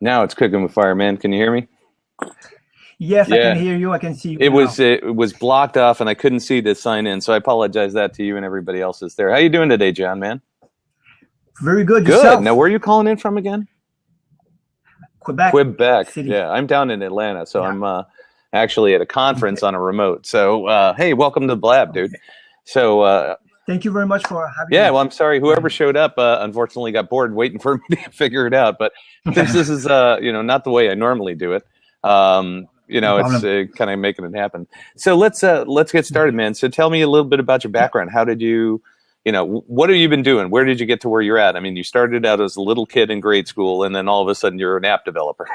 Now it's cooking with fire, man. Can you hear me? Yes, I can Yeah. hear you. I can see you It was now. it was blocked off and I couldn't see to sign in, so I apologize that to you and everybody else that's there. How you doing today, John, man? Very good. Good. Now Yourself? where are you calling in from again? Quebec Quebec. City. Yeah, I'm down in Atlanta, so Yeah. I'm actually at a conference Okay. on a remote. So hey, welcome to Blab, dude. Okay. So Thank you very much for having yeah, me. well, I'm sorry Go whoever ahead. showed up unfortunately got bored waiting for me to figure it out, but since this is not the way I normally do it, No it's problem. kind of making it happen. So let's get started, Okay. man. So tell me a little bit about your Yeah. background. How did you, what have you been doing? Where did you get to where you're at? I mean, you started out as a little kid in grade school, and then all of a sudden you're an app developer.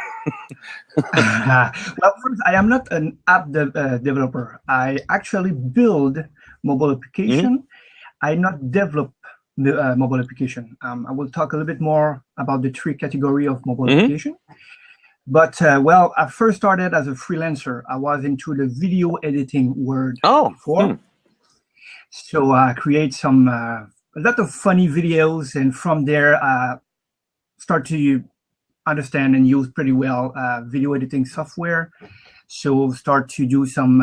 Well, first, I am not an developer. I actually build mobile Hmm. application. I not develop the mobile application. I will talk a little bit more about the three category of mobile Hmm. application. But well, I first started as a freelancer. I was into the video editing world Oh, before. So I create some a lot of funny videos, and from there, start to understand and use pretty well video editing software. So start to do some,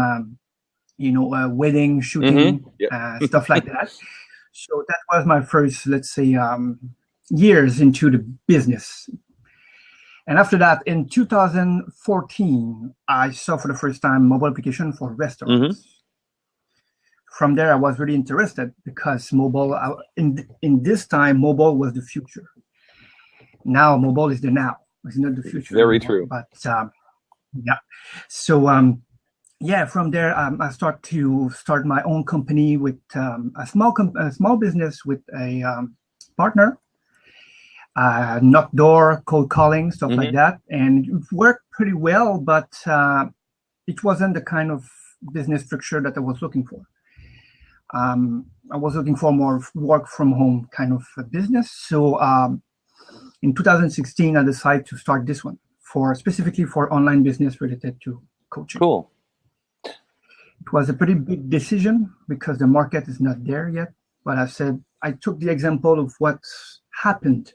wedding hmm. shooting, Yep. stuff like that. So that was my first, let's say, years into the business. And after that, in 2014, I saw for the first time mobile application for Hmm. restaurants. From there, I was really interested because mobile, in this time, mobile was the future. Now, mobile is the now. It's not the future Very anymore. true. But yeah, so yeah, from there, I start my own company with a small business with a partner, knock door, cold calling, stuff like Hmm. that, and it worked pretty well. But it wasn't the kind of business structure that I was looking for. I was looking for more work from home kind of a business. So in 2016, I decided to start this one for specifically for online business related to coaching. Cool. It was a pretty big decision because the market is not there yet. But I said I took the example of what happened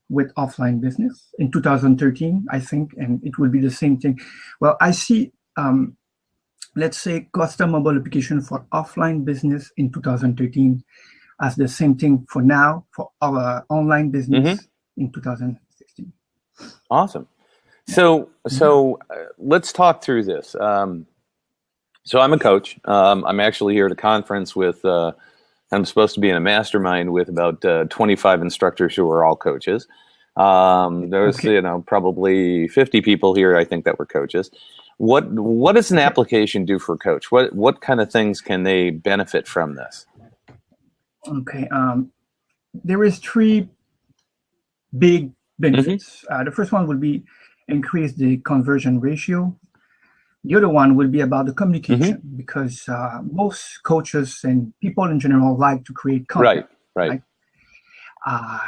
with offline business in 2013, I think, and it will be the same thing. Well, I see let's say custom mobile application for offline business in 2013 as the same thing for now for our online Hmm. business in 2016. Awesome. Yeah. Yeah. So let's talk through this. So I'm a coach. I'm actually here at a conference with. I'm supposed to be in a mastermind with about 25 instructors who are all coaches. There's Okay. probably 50 people here. I think that were coaches. What does an Okay. application do for a coach? What kind of things can they benefit from this? Okay. There is three big Hmm. benefits. The first one will be increase the conversion ratio. The other one will be about the Hmm. communication because most coaches and people in general like to create Right. content, Right. right?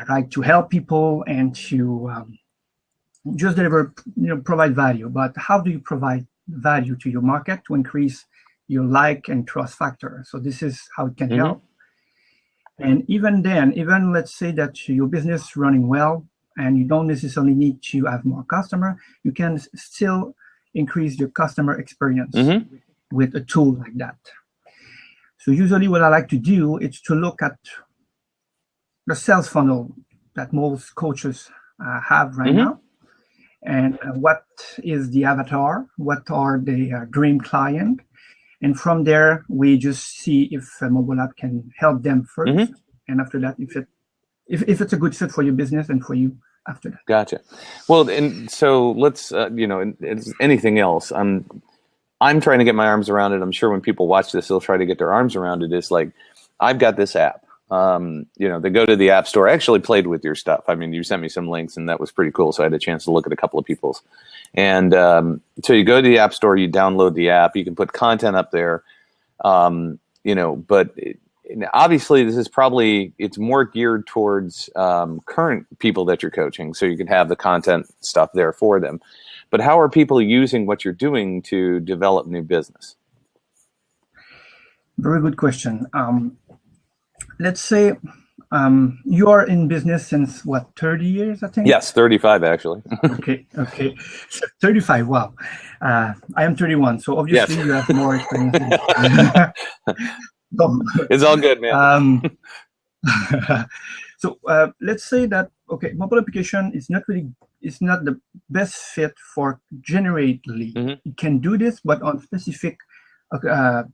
Like to help people and to just deliver, provide value. But how do you provide value to your market to increase your like and trust factor? So this is how it can Hmm. help. And even then, even let's say that your business is running well and you don't necessarily need to have more customer, you can still increase your customer experience Hmm. with a tool like that. So usually what I like to do is to look at the sales funnel that most coaches have right Hmm. now and what is the avatar, what are the dream client, and from there we just see if a mobile app can help them Hmm. first, and after that if it's a good fit for your business and for you after that. Gotcha. Well, and so let's it's anything else. I'm trying to get my arms around it. I'm sure when people watch this, they'll try to get their arms around it. It's like, I've got this app. They go to the app store. I actually played with your stuff. I mean, you sent me some links, and that was pretty cool. So I had a chance to look at a couple of people's. And so you go to the app store, you download the app, you can put content up there. But obviously, this is probably it's more geared towards current people that you're coaching, so you can have the content stuff there for them. But how are people using what you're doing to develop new business? Very good question. Let's say You are in business since what, 30 years, I think? Yes, 35 actually. Okay. So 35, wow. I am 31, so obviously Yes. you have more experience. So, It's all good, man. so let's say that, okay, mobile application is not the best fit for generate lead. Mm-hmm. It can do this, but on specific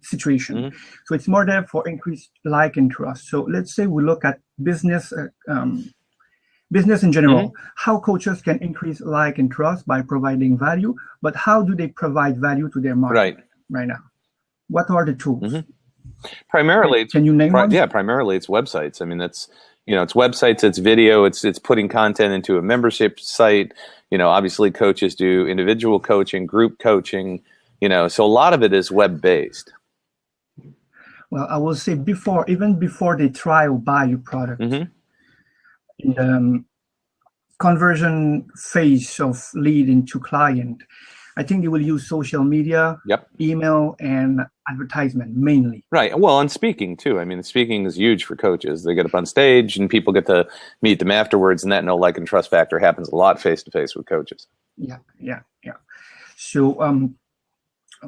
situation. Mm-hmm. So it's more there for increased like and trust. So let's say we look at business in general, Mm-hmm. how coaches can increase like and trust by providing value, but how do they provide value to their market right now? What are the tools? Mm-hmm. Primarily, can you name one? Yeah, primarily it's websites. I mean, it's websites, it's video, it's putting content into a membership site. Obviously coaches do individual coaching, group coaching. So a lot of it is web based. Well, I will say even before they try or buy your product, mm-hmm. in the conversion phase of lead into client, I think they will use social media, email, and advertisement mainly. Right. Well, and speaking too. I mean, speaking is huge for coaches. They get up on stage and people get to meet them afterwards, and that know, like, and trust factor happens a lot face to face with coaches. Yeah. So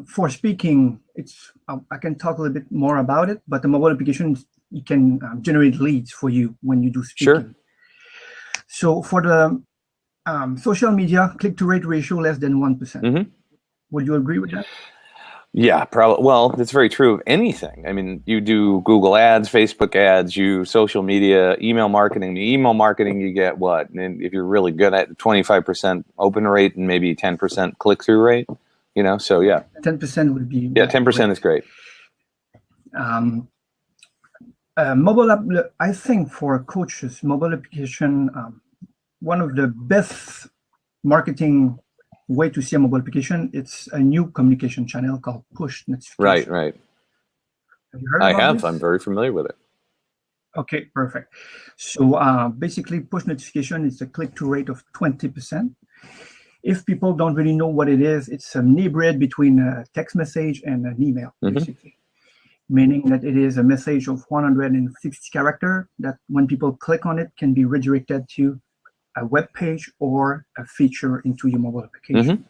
for speaking, I can talk a little bit more about it, but the mobile application, it can generate leads for you when you do speaking. Sure. So for the social media, click-to-rate ratio less than 1%. Mm-hmm. Would you agree with that? Yeah, probably. Well, that's very true of anything. I mean, you do Google ads, Facebook ads, you social media, email marketing. The email marketing, you get what? And if you're really good at 25% open rate and maybe 10% click-through rate, so yeah. 10% would be... Yeah, 10% is great. Mobile app, I think for coaches, mobile application, one of the best marketing way to see a mobile application, it's a new communication channel called push notification. Right. Have you heard about this? I'm very familiar with it. Okay, perfect. So basically, push notification is a click-through rate of 20%. If people don't really know what it is, it's an hybrid between a text message and an email, basically. Meaning that it is a message of 160 characters that when people click on it can be redirected to a web page or a feature into your mobile application.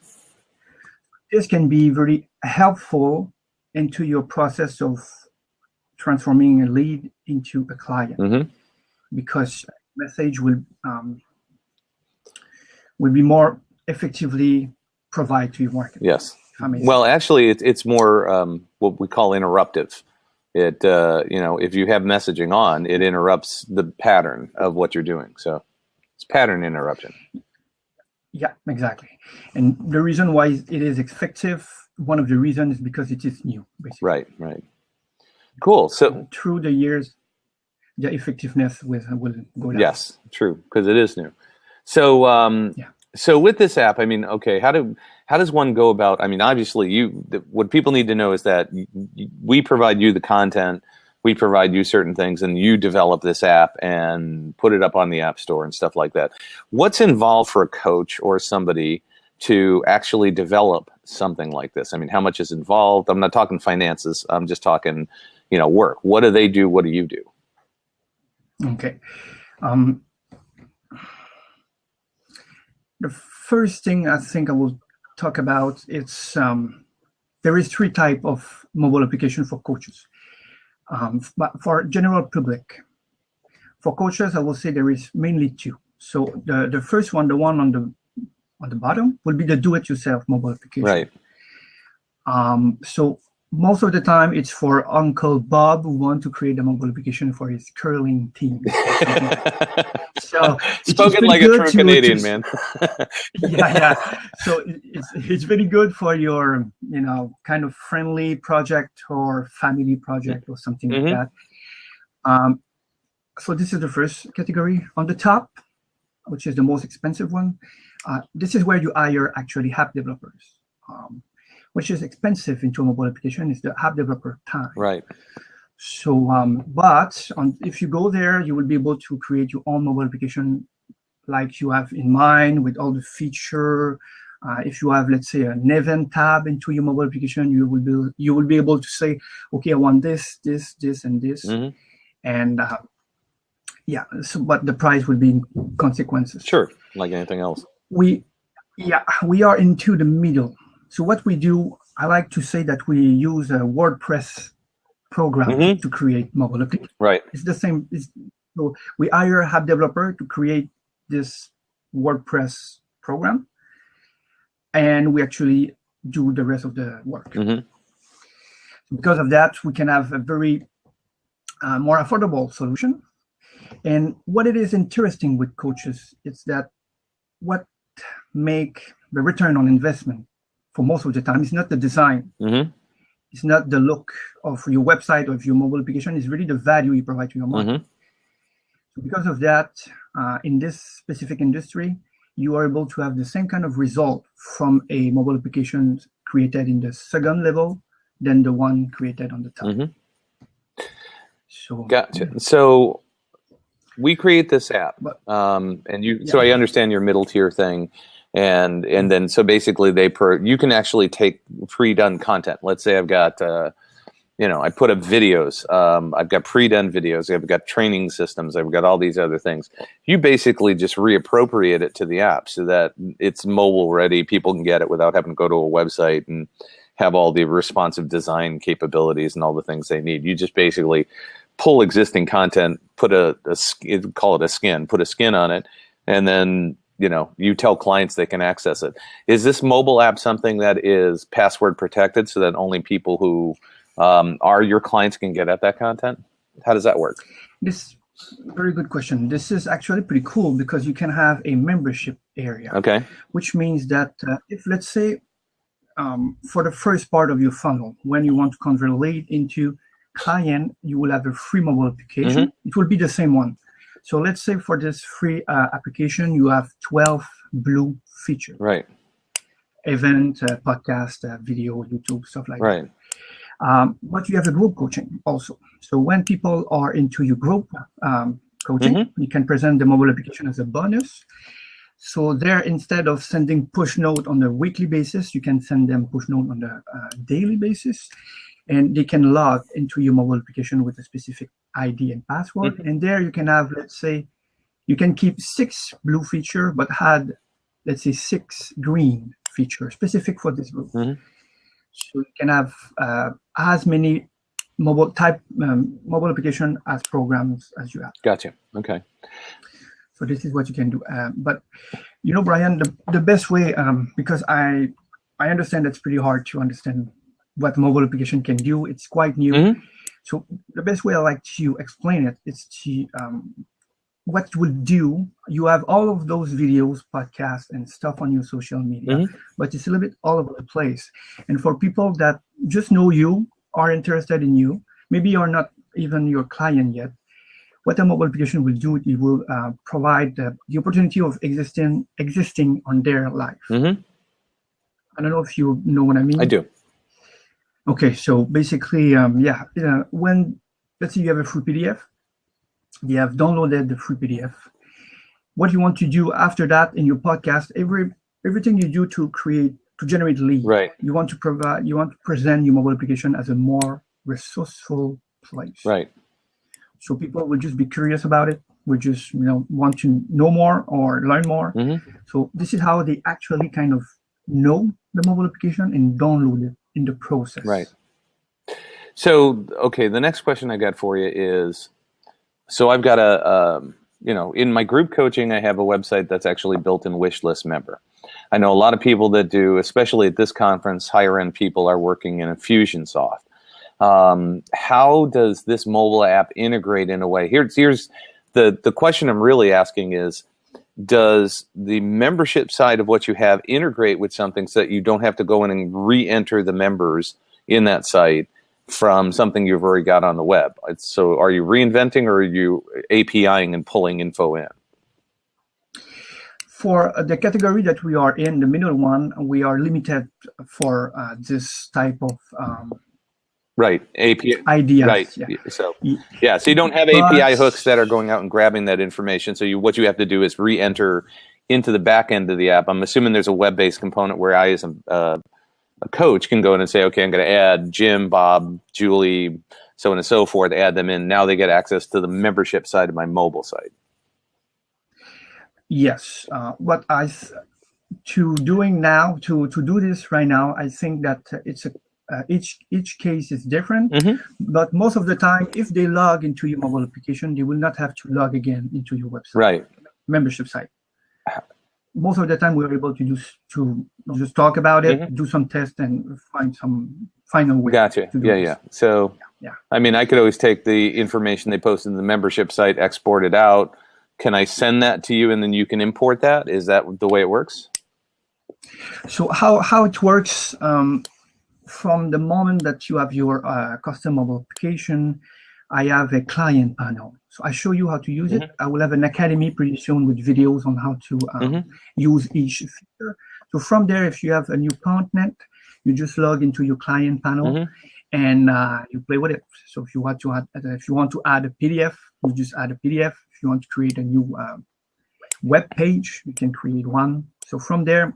This can be very helpful into your process of transforming a lead into a client, because message will be more effectively provided to your market. Yes. Well, actually, it's more what we call interruptive. It if you have messaging on, it interrupts the pattern of what you're doing. So it's pattern interruption. Yeah, exactly. And the reason why it is effective, one of the reasons is because it is new, basically. Right. Cool. So through the years, the effectiveness will go down. Yes, true, because it is new. So So with this app, I mean, okay, how does one go about? I mean, obviously, what people need to know is that we provide you the content, we provide you certain things, and you develop this app and put it up on the App Store and stuff like that. What's involved for a coach or somebody to actually develop something like this? I mean, how much is involved? I'm not talking finances. I'm just talking, work. What do they do? What do you do? Okay. The first thing I think I will talk about is there is 3 types of mobile application for coaches. But for general public, for coaches, I will say there is mainly 2. So the first one, the one on the bottom, will be the do-it-yourself mobile application. Right. So most of the time, it's for Uncle Bob who wants to create a mobile application for his curling team. So spoken like a true Canadian, man. Yeah. So it's very good for your, kind of friendly project or family project or something like that. So this is the first category. On the top, which is the most expensive one, this is where you hire actually app developers. Which is expensive into a mobile application is the app developer time. Right. So, if you go there, you will be able to create your own mobile application like you have in mind with all the feature. If you have, let's say, an event tab into your mobile application, you will be able to say, okay, I want this, and this, and Yeah. So, but the price will be consequences. Sure, like anything else. We, yeah, we are into the middle. So what we do, I like to say that we use a WordPress program to create mobile applications. Right. It's the same. So we hire a app developer to create this WordPress program, and we actually do the rest of the work. Because of that, we can have a very more affordable solution. And what it is interesting with coaches is that what make the return on investment for most of the time is not the design. It's not the look of your website or of your mobile application. It's really the value you provide to your market. So because of that, in this specific industry, you are able to have the same kind of result from a mobile application created in the second level than the one created on the top. So gotcha. So we create this app, and you. So I understand your middle tier thing, and then so basically you can actually take pre-done content. Let's say I've got I put up videos. I've got pre-done videos. I've got training systems. I've got all these other things. You basically just reappropriate it to the app so that it's mobile ready. People can get it without having to go to a website and have all the responsive design capabilities and all the things they need. You just basically pull existing content, put call it a skin, put a skin on it, and then you tell clients they can access it. Is this mobile app something that is password protected so that only people who are your clients can get at that content? How does that work? This very good question. This is actually pretty cool because you can have a membership area. Okay. Which means that if let's say for the first part of your funnel, when you want to convert a lead into client, you will have a free mobile application. It will be the same one. So let's say for this free application, you have 12 blue features. Right. Event, podcast, video, YouTube, stuff like that. But you have a group coaching also. So when people are into your group coaching, you can present the mobile application as a bonus. So there, instead of sending push note on a weekly basis, you can send them push note on a daily basis. And they can log into your mobile application with a specific ID and password. And there you can have, let's say, you can keep 6 blue features, but add, let's say, 6 green features specific for this group. So you can have as many mobile application as programs as you have. Gotcha. Okay. So this is what you can do. But Brian, the best way, because I understand that's pretty hard to understand what mobile application can do. It's quite new. So the best way I like to explain it is to what it will do. You have all of those videos, podcasts, and stuff on your social media, but it's a little bit all over the place. And for people that just know you, are interested in you, maybe you're not even your client yet, what a mobile application will do, it will provide the opportunity of existing on their life. I don't know if you know what I mean. I do. Okay, so basically, when, let's say you have a free PDF, you have downloaded the free PDF. What you want to do after that in your podcast, everything you do to generate leads, you want to present your mobile application as a more resourceful place. Right. So people will just be curious about it, will just want to know more or learn more. So this is how they actually kind of know the mobile application and download it in the process. Right. So, okay, the next question I got for you is, so I've got in my group coaching, I have a website that's actually built in Wishlist Member. I know a lot of people that do, especially at this conference, higher end people are working in Infusionsoft. How does this mobile app integrate in a way? Here's the question I'm really asking is, does the membership side of what you have integrate with something so that you don't have to go in and re-enter the members in that site from something you've already got on the web? So are you reinventing or are you APIing and pulling info in? For the category that we are in, the middle one, we are limited for this type of API ideas. Right. So you don't have API hooks that are going out and grabbing that information. So what you have to do is re-enter into the back end of the app. I'm assuming there's a web-based component where I, as a coach, can go in and say, okay, I'm going to add Jim, Bob, Julie, so on and so forth, add them in. Now they get access to the membership side of my mobile site. Yes. What to doing now to do this right now, I think that it's a each case is different, but most of the time, if they log into your mobile application, they will not have to log again into your website, membership site. Most of the time, we're able to just talk about it, do some tests, and find some final way. Gotcha. To do this. So, I mean, I could always take the information they posted in the membership site, export it out. Can I send that to you, and then you can import that? Is that the way it works? So how it works, from the moment that you have your custom mobile application, I have a client panel. So I show you how to use it. I will have an academy pretty soon with videos on how to use each feature. So from there, if you have a new content, you just log into your client panel and you play with it. So if you want to add a PDF, you just add a PDF. If you want to create a new web page, you can create one. So from there,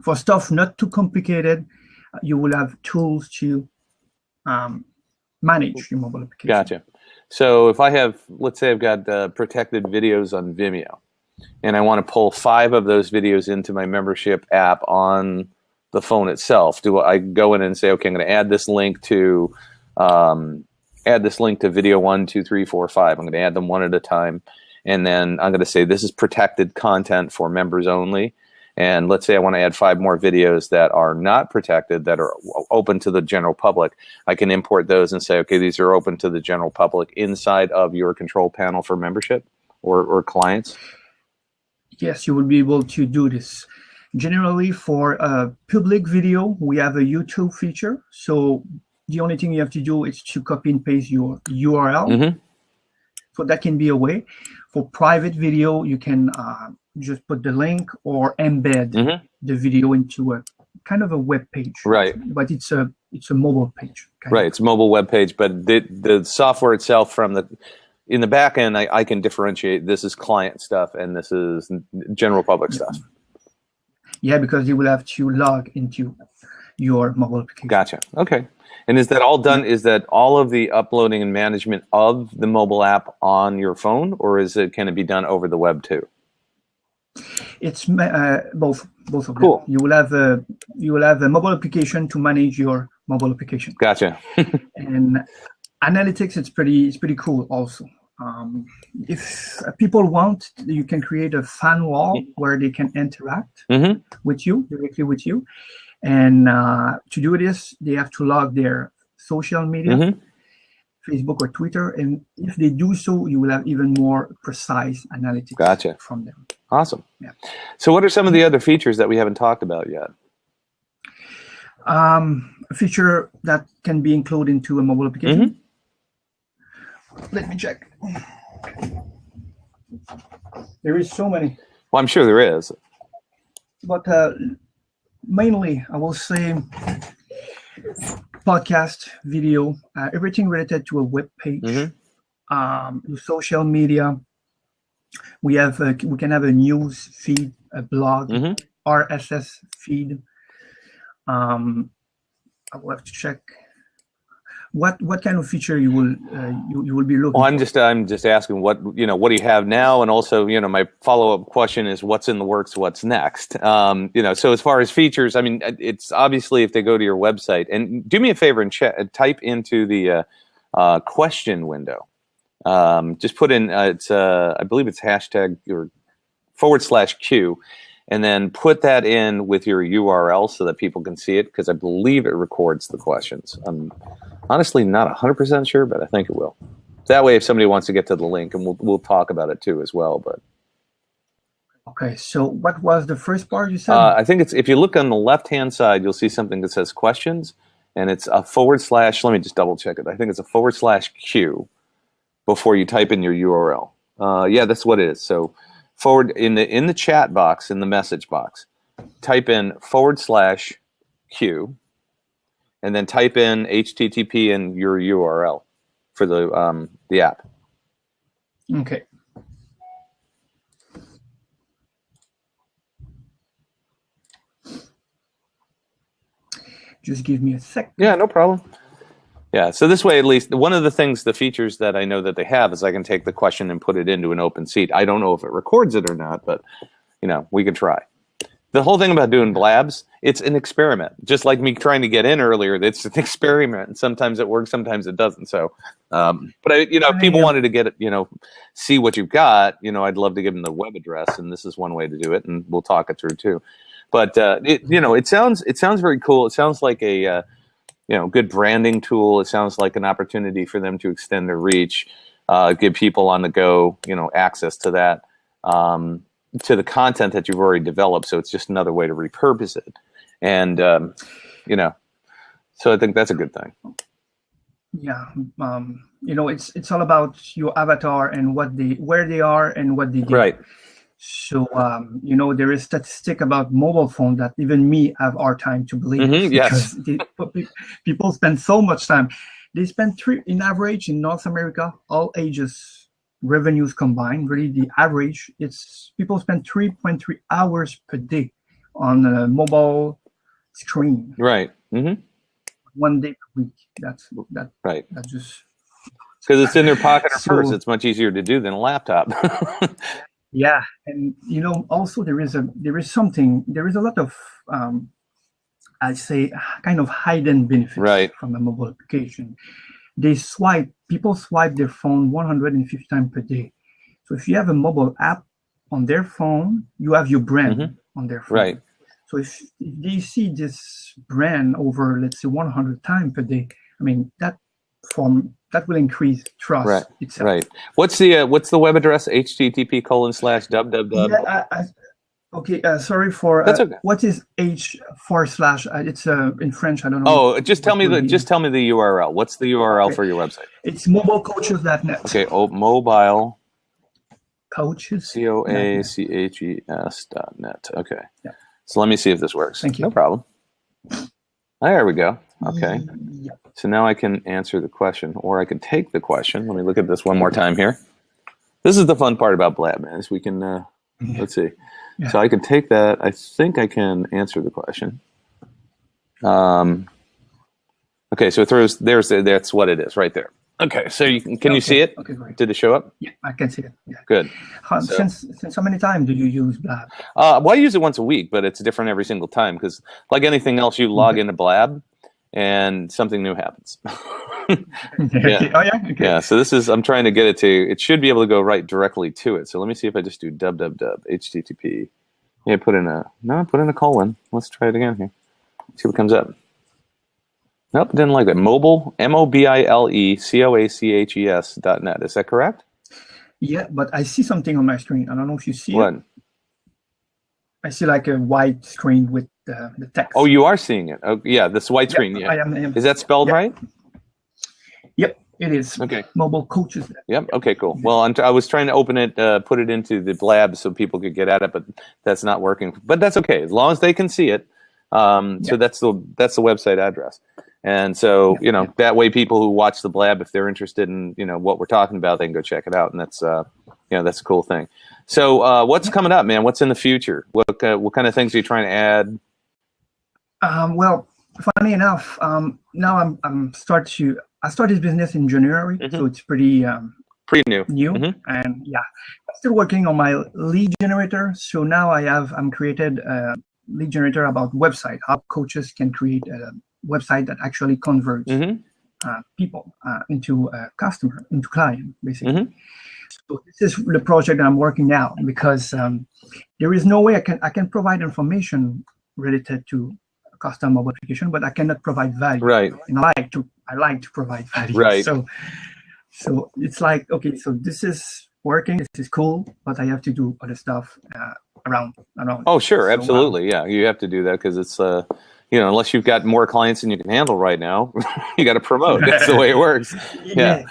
for stuff not too complicated, you will have tools to manage your mobile application. Gotcha. So if I have, let's say I've got protected videos on Vimeo, and I want to pull 5 of those videos into my membership app on the phone itself, do I go in and say, okay, I'm going to add this link to video 1, 2, 3, 4, 5. I'm going to add them one at a time, and then I'm going to say this is protected content for members only. And let's say I want to add 5 more videos that are not protected, that are open to the general public. I can import those and say, okay, these are open to the general public inside of your control panel for membership or clients. Yes, you will be able to do this. Generally, for a public video, we have a YouTube feature. So the only thing you have to do is to copy and paste your URL. So that can be a way. For private video, you can just put the link or embed the video into a kind of a web page. Right. But it's a mobile page. Right. It's a mobile web page, but the software itself in the back end, I can differentiate this is client stuff and this is general public stuff. Yeah, because you will have to log into your mobile application. Gotcha. Okay. And is that all done? Is that all of the uploading and management of the mobile app on your phone, or can it be done over the web too? It's both of them. Cool. You will have a mobile application to manage your mobile application. Gotcha. And analytics, it's pretty cool also. If people want, you can create a fan wall where they can interact with you, directly with you. And to do this, they have to log their social media, Facebook or Twitter. And if they do so, you will have even more precise analytics from them. Awesome. Yeah. So what are some of the other features that we haven't talked about yet? A feature that can be included into a mobile application. Let me check. There is so many. Well, I'm sure there is. But mainly, I will say podcast, video, everything related to a web page, social media. We can have a news feed, a blog, RSS feed. I will have to check. What kind of feature you will be looking? Well, I'm just asking what do you have now, and also my follow-up question is what's in the works, what's next? So as far as features, I mean, it's obviously if they go to your website and do me a favor and type into the question window. Just put in I believe it's hashtag or /Q. And then put that in with your URL so that people can see it, because I believe it records the questions. I'm honestly not 100% sure, but I think it will. That way, if somebody wants to get to the link, and we'll talk about it too as well. But okay, so what was the first part you said? I think it's if you look on the left-hand side, you'll see something that says questions, and it's a / Let me just double check it. I think it's a /Q before you type in your URL. Yeah, that's what it is. So. Forward in the chat box, in the message box, type in /Q, and then type in HTTP and your URL for the app. Okay. Just give me a sec. Yeah, no problem. Yeah, so this way, at least, one of the things, the features that I know that they have is I can take the question and put it into an open seat. I don't know if it records it or not, but, we could try. The whole thing about doing Blabs, it's an experiment. Just like me trying to get in earlier, it's an experiment. And sometimes it works, sometimes it doesn't. So, but if people wanted to get it, see what you've got, I'd love to give them the web address, and this is one way to do it, and we'll talk it through too. But it sounds very cool. It sounds like a good branding tool. It sounds like an opportunity for them to extend their reach, give people on the go, access to that. To the content that you've already developed, so it's just another way to repurpose it, and so I think that's a good thing. Yeah, it's all about your avatar and where they are and what they do. Right. So there is statistic about mobile phone that even me have hard time to believe. Yes. Because people spend so much time. They spend in average in North America, all ages. Revenues combined, really the average, it's people spend 3.3 hours per day on a mobile screen. Right. Mm-hmm. 1 day per week. That's right. That's just because it's in their pocket or purse. It's much easier to do than a laptop. Yeah, and also there is a lot of I say kind of hidden benefits from a mobile application. People swipe their phone 150 times per day. So if you have a mobile app on their phone, you have your brand on their phone. Right. So if they see this brand over, let's say, 100 times per day, I mean, that will increase trust itself. Right. What's the web address? http://www. Yeah, okay, sorry for that's okay. What is H// it's in French, I don't know. Oh, just tell me the URL. What's the URL for your website? It's mobilecoaches.net. Okay, mobile coaches COACHES.net. Okay. Yeah. So let me see if this works. Thank you. No problem. There we go. Okay. Yeah. So now I can answer the question, or I can take the question. Let me look at this one more time here. This is the fun part about Blab, man, is we can let's see. Yeah. So I can take that. I think I can answer the question. Okay, so it throws. That's what it is right there. Okay, so can you see it? Okay, great. Did it show up? Yeah, I can see it. Yeah. Good. Since how many times do you use Blab? Well, I use it once a week, but it's different every single time because, like anything else, you log into Blab and something new happens. Yeah. Oh yeah. Okay. Yeah. So I'm trying to get it to. It should be able to go right directly to it. So let me see if I just do http. Yeah, put in a colon. Let's try it again here. See what comes up. Nope, didn't like that. Mobile, mobilecoaches.net. Is that correct? Yeah, but I see something on my screen. I don't know if you see what? It. I see like a white screen with the text. Oh, you are seeing it. Oh, yeah, this white screen. Yeah. I am. Is that spelled right? Yep, it is. Okay. Mobile coaches. Yep. Okay. Cool. Well, I was trying to open it, put it into the Blab so people could get at it, but that's not working. But that's okay as long as they can see it. So that's the website address. And so, that way people who watch the Blab, if they're interested in, what we're talking about, they can go check it out. And that's, that's a cool thing. So what's coming up, man? What's in the future? What kind of things are you trying to add? Well, funny enough, now I started this business in January. So it's pretty new. And yeah, I'm still working on my lead generator. So now I'm created a lead generator about website, how coaches can create a website that actually converts people into a customer, into client, basically. So this is the project that I'm working now because there is no way I can provide information related to a custom mobile application, but I cannot provide value. Right. And I like to provide value. Right. So it's like, okay, so this is working, this is cool, but I have to do other stuff around. Oh, sure, absolutely, yeah. You have to do that because it's unless you've got more clients than you can handle right now, you got to promote. That's the way it works. Yeah.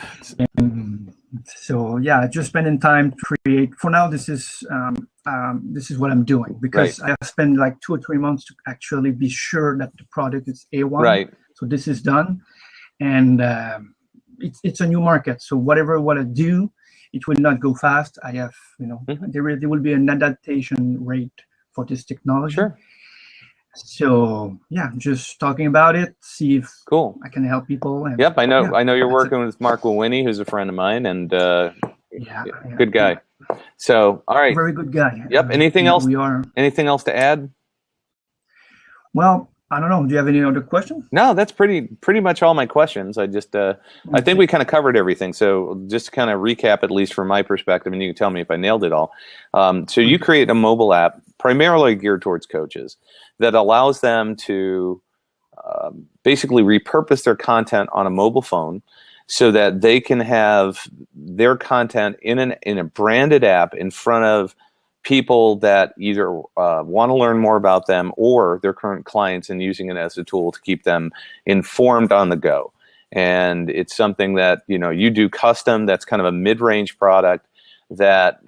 So yeah, just spending time to create. For now, this is what I'm doing because I have spent like 2 or 3 months to actually be sure that the product is A1. Right. So this is done, and it's a new market. So whatever what I do, it will not go fast. I have there will be an adaptation rate for this technology. Sure. So yeah, just talking about it, see if Cool. I can help people. And Yep, I know. yeah, I know you're that's it. working with Mark Lewinnie, who's a friend of mine, and Yeah, yeah, good yeah. guy. So, all right. Very good guy. Yep. Anything Yeah, else? we are. Anything else to add? Well, I don't know. Do you have any other questions? No, that's pretty much all my questions. I just I think Okay. we kind of covered everything. So just to kind of recap, at least from my perspective, and you can tell me if I nailed it all. So you Okay. create a mobile app primarily geared towards coaches that allows them to basically repurpose their content on a mobile phone so that they can have their content in a branded app in front of people that either want to learn more about them or their current clients, and using it as a tool to keep them informed on the go. And it's something that you do custom. That's kind of a mid-range product that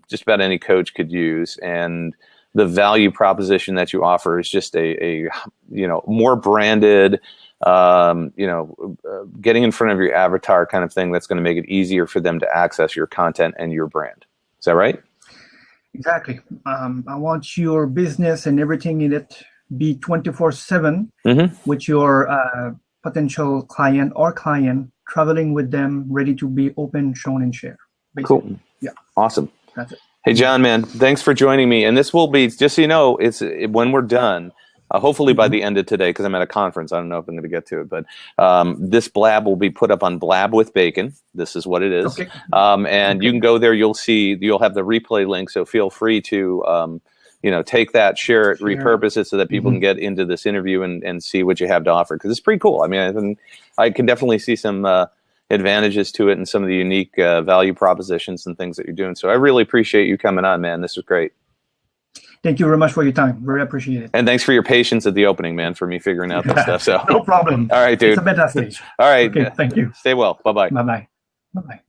just about any coach could use. And the value proposition that you offer is just a more branded, getting in front of your avatar kind of thing that's going to make it easier for them to access your content and your brand. Is that right? Exactly. I want your business and everything in it be 24/7 Mm-hmm. with your potential client or client traveling with them, ready to be open, shown, and share. Basically. Cool. Yeah. Awesome. That's it. Hey, John, man, thanks for joining me. And this will be, just so you know, when we're done, hopefully by the end of today, because I'm at a conference. I don't know if I'm going to get to it, but this Blab will be put up on Blab with Bacon. This is what it is. Okay. And you can go there. You'll have the replay link. So feel free to, take that, share it, repurpose it so that people can get into this interview and see what you have to offer. Because it's pretty cool. I mean, I can definitely see some advantages to it and some of the unique value propositions and things that you're doing. So I really appreciate you coming on, man. This was great. Thank you very much for your time. Very appreciate it. And thanks for your patience at the opening, man, for me figuring out this stuff. So no problem. all right, dude. It's a beta stage. All right. Okay. Thank you. Stay well. Bye-bye. Bye-bye. Bye-bye.